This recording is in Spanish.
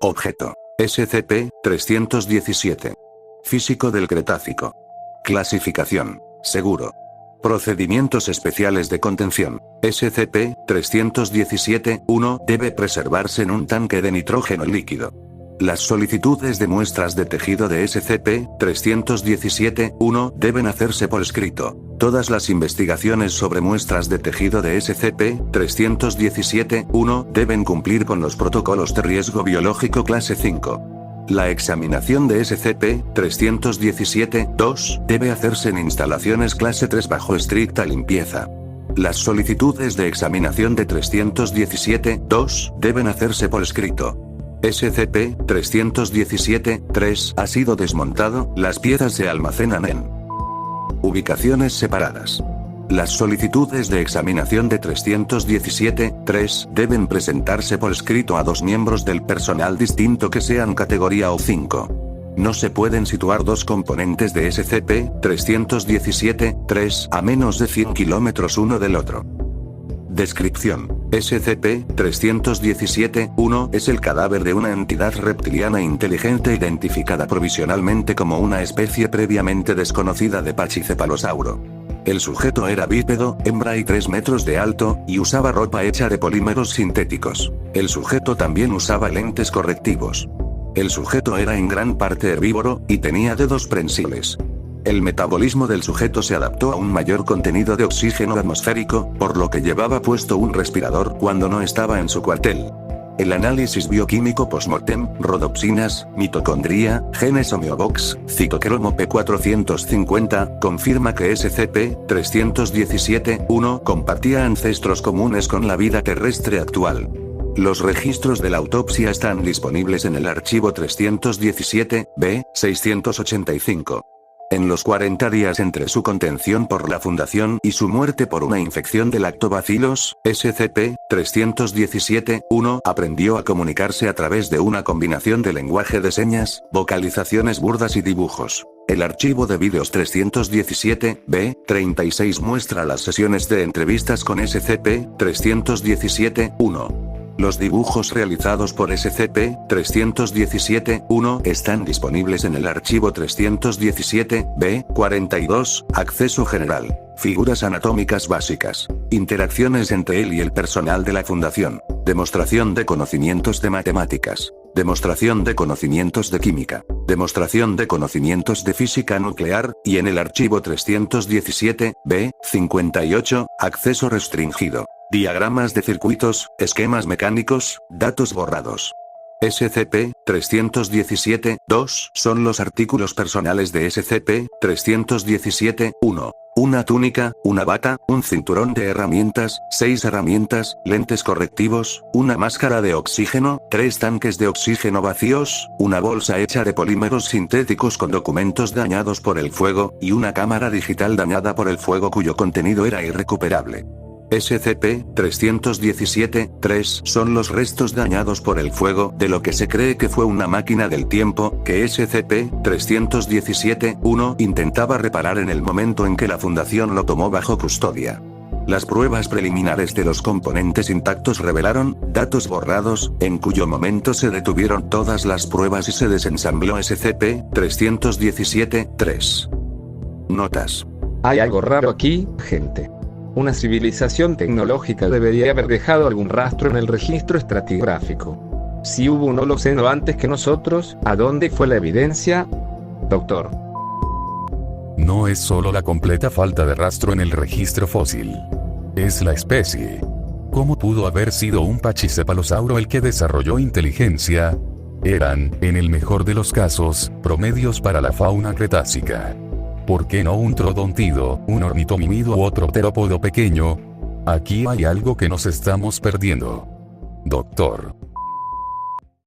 Objeto. SCP-317. Físico del Cretácico. Clasificación. Seguro. Procedimientos especiales de contención. SCP-317-1 debe preservarse en un tanque de nitrógeno líquido. Las solicitudes de muestras de tejido de SCP-317-1 deben hacerse por escrito. Todas las investigaciones sobre muestras de tejido de SCP-317-1 deben cumplir con los protocolos de riesgo biológico clase 5. La examinación de SCP-317-2 debe hacerse en instalaciones clase 3 bajo estricta limpieza. Las solicitudes de examinación de 317-2 deben hacerse por escrito. SCP-317-3 ha sido desmontado, las piezas se almacenan en ubicaciones separadas. Las solicitudes de examinación de 317-3 deben presentarse por escrito a 2 miembros del personal distinto que sean categoría O5. No se pueden situar 2 componentes de SCP-317-3 a menos de 100 kilómetros uno del otro. Descripción. SCP-317-1 es el cadáver de una entidad reptiliana inteligente identificada provisionalmente como una especie previamente desconocida de pachycephalosauro. El sujeto era bípedo, hembra y 3 metros de alto, y usaba ropa hecha de polímeros sintéticos. El sujeto también usaba lentes correctivos. El sujeto era en gran parte herbívoro, y tenía dedos prensiles. El metabolismo del sujeto se adaptó a un mayor contenido de oxígeno atmosférico, por lo que llevaba puesto un respirador cuando no estaba en su cuartel. El análisis bioquímico postmortem, rodopsinas, mitocondria, genes homeobox, citocromo P450, confirma que SCP-317-1 compartía ancestros comunes con la vida terrestre actual. Los registros de la autopsia están disponibles en el archivo 317-B, 685. En los 40 días entre su contención por la Fundación y su muerte por una infección de lactobacilos, SCP-317-1 aprendió a comunicarse a través de una combinación de lenguaje de señas, vocalizaciones burdas y dibujos. El archivo de vídeos 317-B, 36 muestra las sesiones de entrevistas con SCP-317-1. Los dibujos realizados por SCP-317-1 están disponibles en el archivo 317-B, 42, acceso general. Figuras anatómicas básicas. Interacciones entre él y el personal de la Fundación. Demostración de conocimientos de matemáticas. Demostración de conocimientos de química. Demostración de conocimientos de física nuclear, y en el archivo 317-B, 58, acceso restringido. Diagramas de circuitos, esquemas mecánicos, datos borrados. SCP-317-2 son los artículos personales de SCP-317-1. Una túnica, una bata, un cinturón de herramientas, 6 herramientas, lentes correctivos, una máscara de oxígeno, 3 tanques de oxígeno vacíos, una bolsa hecha de polímeros sintéticos con documentos dañados por el fuego, y una cámara digital dañada por el fuego cuyo contenido era irrecuperable. SCP-317-3 son los restos dañados por el fuego de lo que se cree que fue una máquina del tiempo, que SCP-317-1 intentaba reparar en el momento en que la Fundación lo tomó bajo custodia. Las pruebas preliminares de los componentes intactos revelaron datos borrados, en cuyo momento se detuvieron todas las pruebas y se desensambló SCP-317-3. Notas. Hay algo raro aquí, gente. Una civilización tecnológica debería haber dejado algún rastro en el registro estratigráfico. Si hubo un Holoceno antes que nosotros, ¿a dónde fue la evidencia? Doctor. No es solo la completa falta de rastro en el registro fósil. Es la especie. ¿Cómo pudo haber sido un pachycephalosauro el que desarrolló inteligencia? Eran, en el mejor de los casos, promedios para la fauna cretácica. ¿Por qué no un troodontido, un ornitomimido u otro terópodo pequeño? Aquí hay algo que nos estamos perdiendo. Doctor.